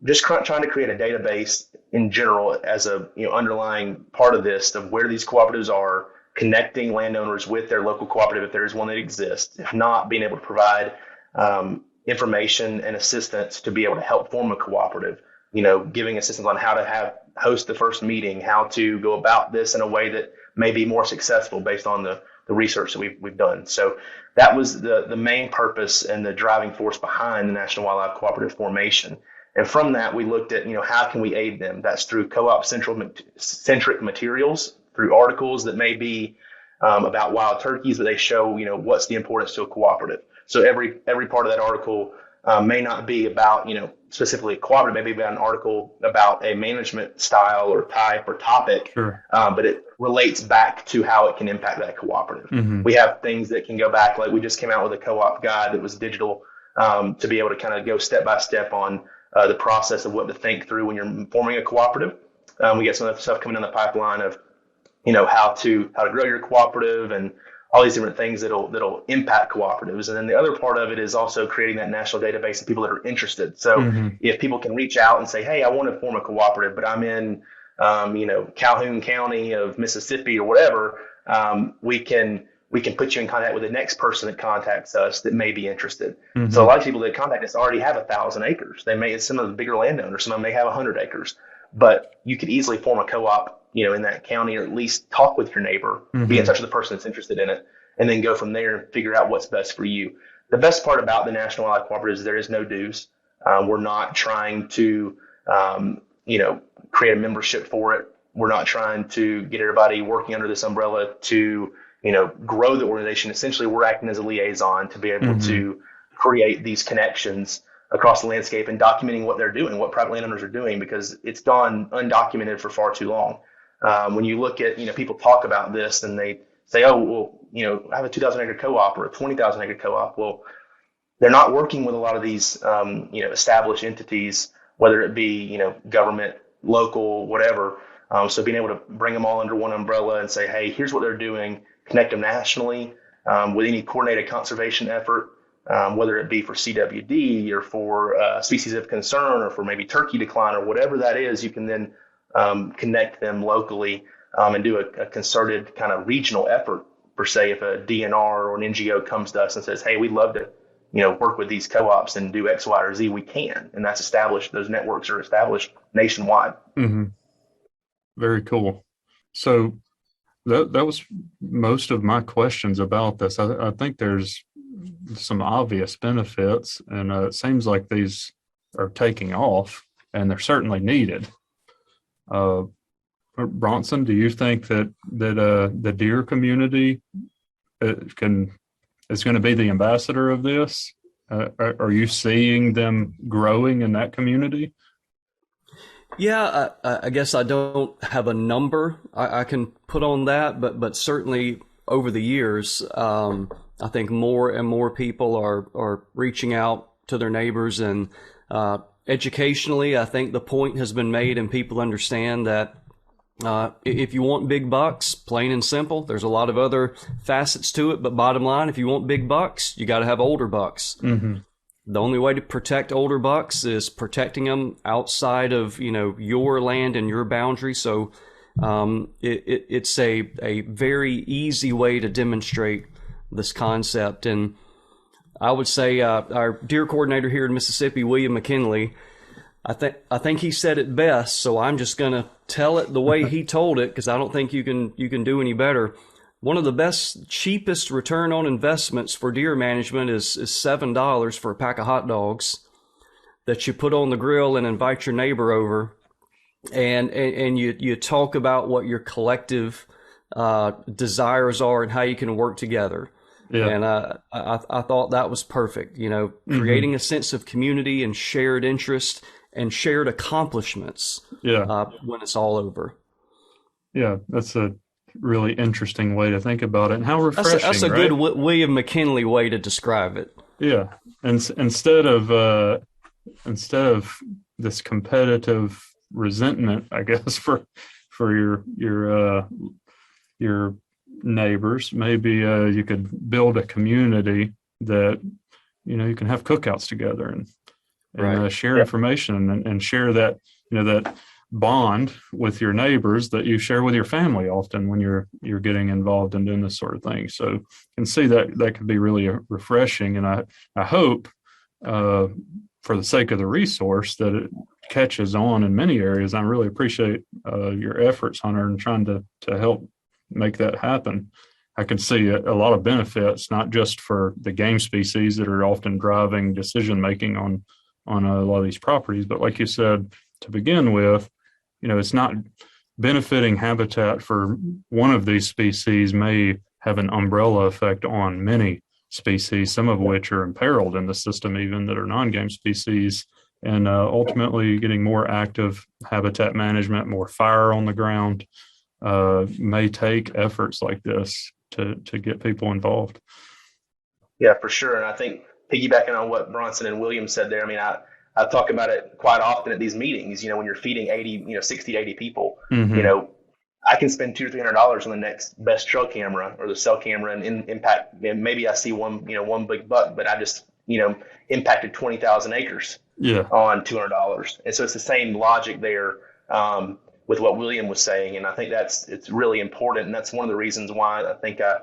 just trying to create a database in general as a, underlying part of this, of where these cooperatives are, connecting landowners with their local cooperative if there is one that exists. If not, being able to provide information and assistance to be able to help form a cooperative, giving assistance on how to host the first meeting, how to go about this in a way that may be more successful based on the research that we've done. So that was the main purpose and the driving force behind the National Wildlife Cooperative formation. And from that, we looked at, how can we aid them? That's through co-op centric materials, through articles that may be about wild turkeys, but they show, what's the importance to a cooperative. So every part of that article may not be about, specifically a cooperative, maybe about an article about a management style or type or topic, but it relates back to how it can impact that cooperative. We have things that can go back, like we just came out with a co-op guide that was digital to be able to kind of go step by step on the process of what to think through when you're forming a cooperative. We get some of the stuff coming in the pipeline of, how to grow your cooperative and all these different things that'll impact cooperatives. And then the other part of it is also creating that national database of people that are interested. So if people can reach out and say, hey, I want to form a cooperative, but I'm in, Calhoun County of Mississippi or whatever, we can put you in contact with the next person that contacts us that may be interested. So a lot of people that contact us already have 1,000 acres. Some of the bigger landowners, some of them may have 100 acres, but you could easily form a co-op, in that county, or at least talk with your neighbor, be in touch with the person that's interested in it, and then go from there and figure out what's best for you. The best part about the National Wildlife Cooperative is there is no dues. We're not trying to, create a membership for it. We're not trying to get everybody working under this umbrella to, grow the organization. Essentially, we're acting as a liaison to be able to create these connections across the landscape and documenting what they're doing, what private landowners are doing, because it's gone undocumented for far too long. When you look at, people talk about this and they say, oh, well, I have a 2,000 acre co-op or a 20,000 acre co-op. Well, they're not working with a lot of these, established entities, whether it be, government, local, whatever. So being able to bring them all under one umbrella and say, hey, here's what they're doing, connect them nationally with any coordinated conservation effort, whether it be for CWD or for species of concern or for maybe turkey decline or whatever that is, you can then connect them locally and do a concerted kind of regional effort. Per se, if a DNR or an NGO comes to us and says, hey, we'd love to work with these co-ops and do X, Y, or Z, we can. And that's established. Those networks are established nationwide. Mm-hmm. Very cool. So that was most of my questions about this. I think there's some obvious benefits, and it seems like these are taking off, and they're certainly needed. Bronson, do you think that the deer community is going to be the ambassador of this? Are you seeing them growing in that community? Yeah, I guess I don't have a number I can put on that, but certainly over the years, I think more and more people are reaching out to their neighbors, and educationally, I think the point has been made and people understand that if you want big bucks, plain and simple, there's a lot of other facets to it, but bottom line, if you want big bucks, you got to have older bucks. Mm-hmm. The only way to protect older bucks is protecting them outside of, your land and your boundary. So it's a very easy way to demonstrate this concept. And I would say our deer coordinator here in Mississippi, William McKinley, I think he said it best, so I'm just going to tell it the way he told it, because I don't think you can do any better. One of the best, cheapest return on investments for deer management is $7 for a pack of hot dogs that you put on the grill and invite your neighbor over, and you talk about what your collective desires are and how you can work together. Yeah. And I thought that was perfect. Creating a sense of community and shared interest and shared accomplishments. Yeah. When it's all over. Yeah, that's a really interesting way to think about it, and how refreshing. That's a right? good William McKinley way to describe it. Yeah, and instead of this competitive resentment, I guess for your neighbors, maybe you could build a community that you can have cookouts together and right. Share information and share that that bond with your neighbors that you share with your family often when you're getting involved in doing this sort of thing. So you can see that could be really refreshing, and I hope for the sake of the resource that it catches on in many areas. I really appreciate your efforts, Hunter, in trying to help make that happen. I can see a lot of benefits, not just for the game species that are often driving decision making on a lot of these properties, but like you said, to begin with, it's not benefiting habitat for one of these species may have an umbrella effect on many species, some of which are imperiled in the system, even that are non-game species, and ultimately getting more active habitat management, more fire on the ground, may take efforts like this to get people involved. Yeah, for sure. And I think piggybacking on what Bronson and William said there, I talk about it quite often at these meetings, when you're feeding 60 to 80 people, mm-hmm. I can spend $200 or $300 on the next best trail camera or the cell camera and impact, and maybe I see one big buck, but I just, impacted 20,000 acres on $200. And so it's the same logic there with what William was saying. And I think it's really important. And that's one of the reasons why I think I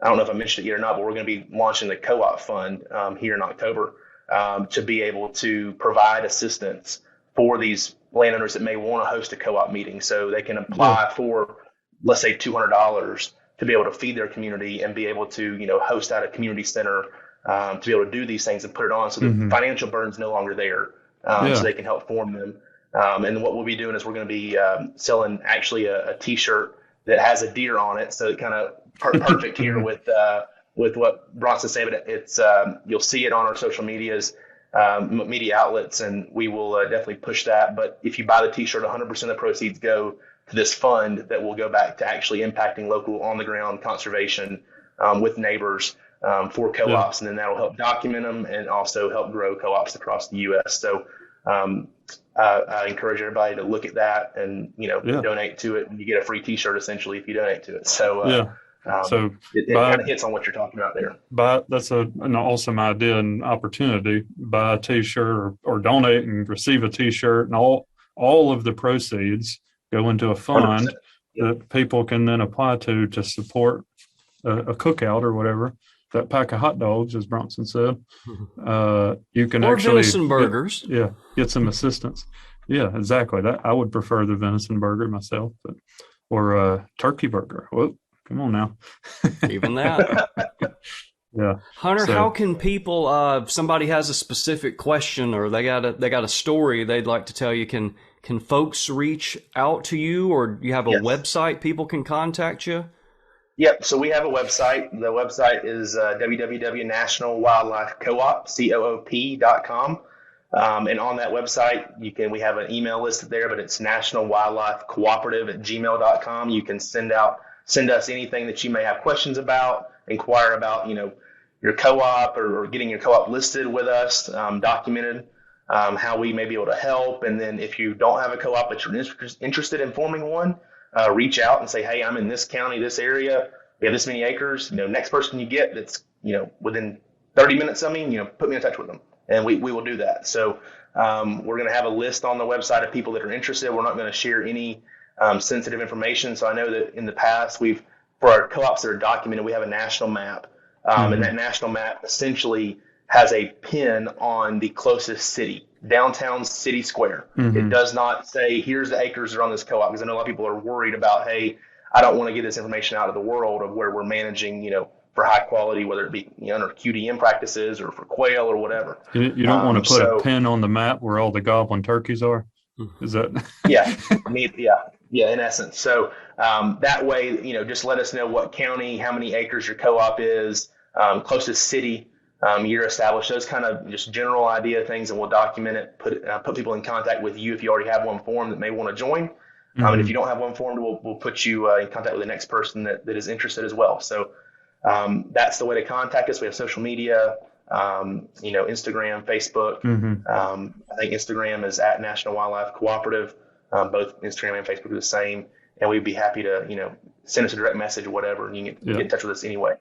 don't know if I mentioned it yet or not, but we're going to be launching the co-op fund here in October. To be able to provide assistance for these landowners that may want to host a co-op meeting. So they can apply for, let's say, $200 to be able to feed their community and be able to, host at a community center, to be able to do these things and put it on. So the financial burden's no longer there, so they can help form them. And what we'll be doing is we're going to be selling actually a T-shirt that has a deer on it. So it kind of perfect here with what Bronson said, but it's you'll see it on our social media outlets, and we will definitely push that. But if you buy the T-shirt, 100% of the proceeds go to this fund that will go back to actually impacting local on-the-ground conservation with neighbors for co-ops, and then that'll help document them and also help grow co-ops across the U.S. So I encourage everybody to look at that and, donate to it, and you get a free T-shirt essentially if you donate to it. So so it kind of hits on what you're talking about there. That's an awesome idea and opportunity. Buy a T-shirt or donate and receive a T-shirt, and all of the proceeds go into a fund that people can then apply to support a cookout or whatever. That pack of hot dogs, as Bronson said, you can or actually venison burgers. Get some assistance. Yeah, exactly. That I would prefer the venison burger myself, or a turkey burger. Whoa, come on now. Even that. Yeah. Hunter, how can people, if somebody has a specific question or they got a story they'd like to tell you, can folks reach out to you, or do you have a website people can contact you? Yep. So we have a website. The website is www.nationalwildlifecoop.com. And on that website, we have an email listed there, but it's nationalwildlifecooperative@gmail.com. You can send us anything that you may have questions about, inquire about, your co-op or getting your co-op listed with us, documented, how we may be able to help. And then if you don't have a co-op, but you're interested in forming one, reach out and say, hey, I'm in this county, this area, we have this many acres. Next person you get that's, within 30 minutes of me, put me in touch with them, and we will do that. So we're going to have a list on the website of people that are interested. We're not going to share any sensitive information. So I know that in the past, for our co-ops that are documented, we have a national map, and that national map essentially has a pin on the closest city, downtown city square. It does not say, here's the acres that are on this co-op, because I know a lot of people are worried about, hey, I don't want to get this information out of the world of where we're managing, for high quality, whether it be under QDM practices or for quail or whatever. You don't want to put a pin on the map where all the goblin turkeys are? Is that? Yeah, in essence. So that way, just let us know what county, how many acres your co-op is, closest city, year established, those kind of just general idea things, and we'll document it, put people in contact with you if you already have one formed that may want to join. And if you don't have one formed, we'll put you in contact with the next person that is interested as well. So that's the way to contact us. We have social media, Instagram, Facebook. I think Instagram is at National Wildlife Cooperative. Both Instagram and Facebook are the same. And we'd be happy to, send us a direct message or whatever, and you can get in touch with us anyway.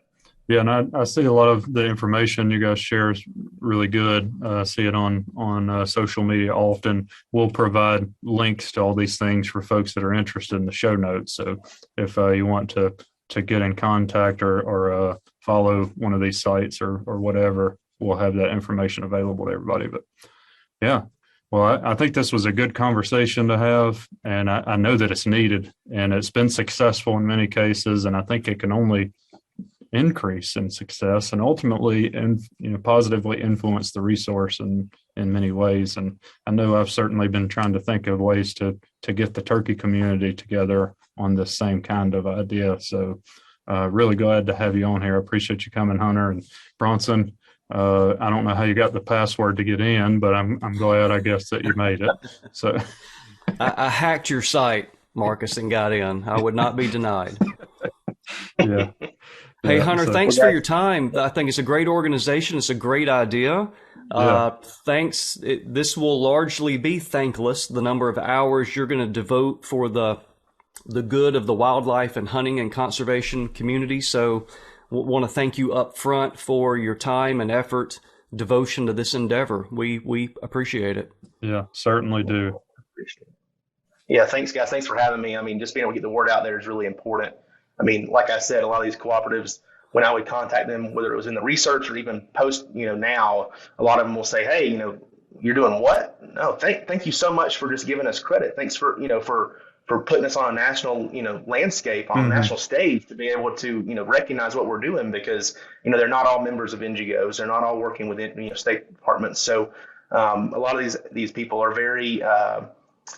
Yeah, and I see a lot of the information you guys share is really good. I see it on social media often. We'll provide links to all these things for folks that are interested in the show notes. So if you want to get in contact or follow one of these sites or whatever, we'll have that information available to everybody. But yeah, well, I think this was a good conversation to have, and I know that it's needed, and it's been successful in many cases, and I think it can only increase in success and ultimately positively influence the resource in many ways. And I know I've certainly been trying to think of ways to get the turkey community together on this same kind of idea. So really glad to have you on here. I appreciate you coming, Hunter. And Bronson, I don't know how you got the password to get in, but I'm glad, I guess, that you made it. So I hacked your site, Marcus, and got in. I would not be denied. Yeah. Hey, Hunter, thanks for your time. I think it's a great organization. It's a great idea. Thanks. This will largely be thankless, the number of hours you're going to devote for the good of the wildlife and hunting and conservation community. So want to thank you up front for your time and effort, devotion to this endeavor. We appreciate it. Yeah, certainly do. Yeah, thanks, guys. Thanks for having me. I mean, just being able to get the word out there is really important. I mean, like I said, a lot of these cooperatives, when I would contact them, whether it was in the research or even post, now, a lot of them will say, hey, you're doing what? No, thank you so much for just giving us credit. Thanks for putting us on a national, landscape, on a national stage, to be able to, recognize what we're doing, because, they're not all members of NGOs. They're not all working within, state departments. So a lot of these people are very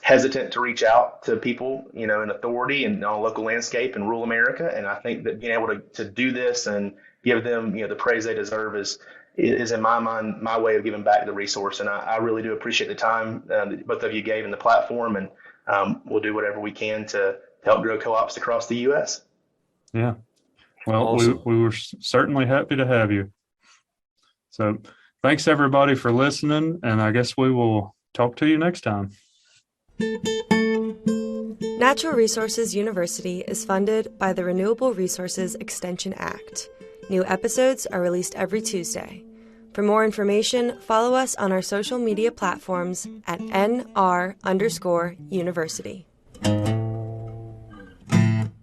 hesitant to reach out to people, in authority and on a local landscape in rural America. And I think that being able to do this and give them, the praise they deserve is in my mind, my way of giving back the resource. And I really do appreciate the time that both of you gave in the platform, and we'll do whatever we can to help grow co-ops across the U.S. Yeah. Well, Awesome. we were certainly happy to have you. So thanks everybody for listening, and I guess we will talk to you next time. Natural Resources University is funded by the Renewable Resources Extension Act. New episodes are released every Tuesday. For more information, follow us on our social media platforms at NR_University.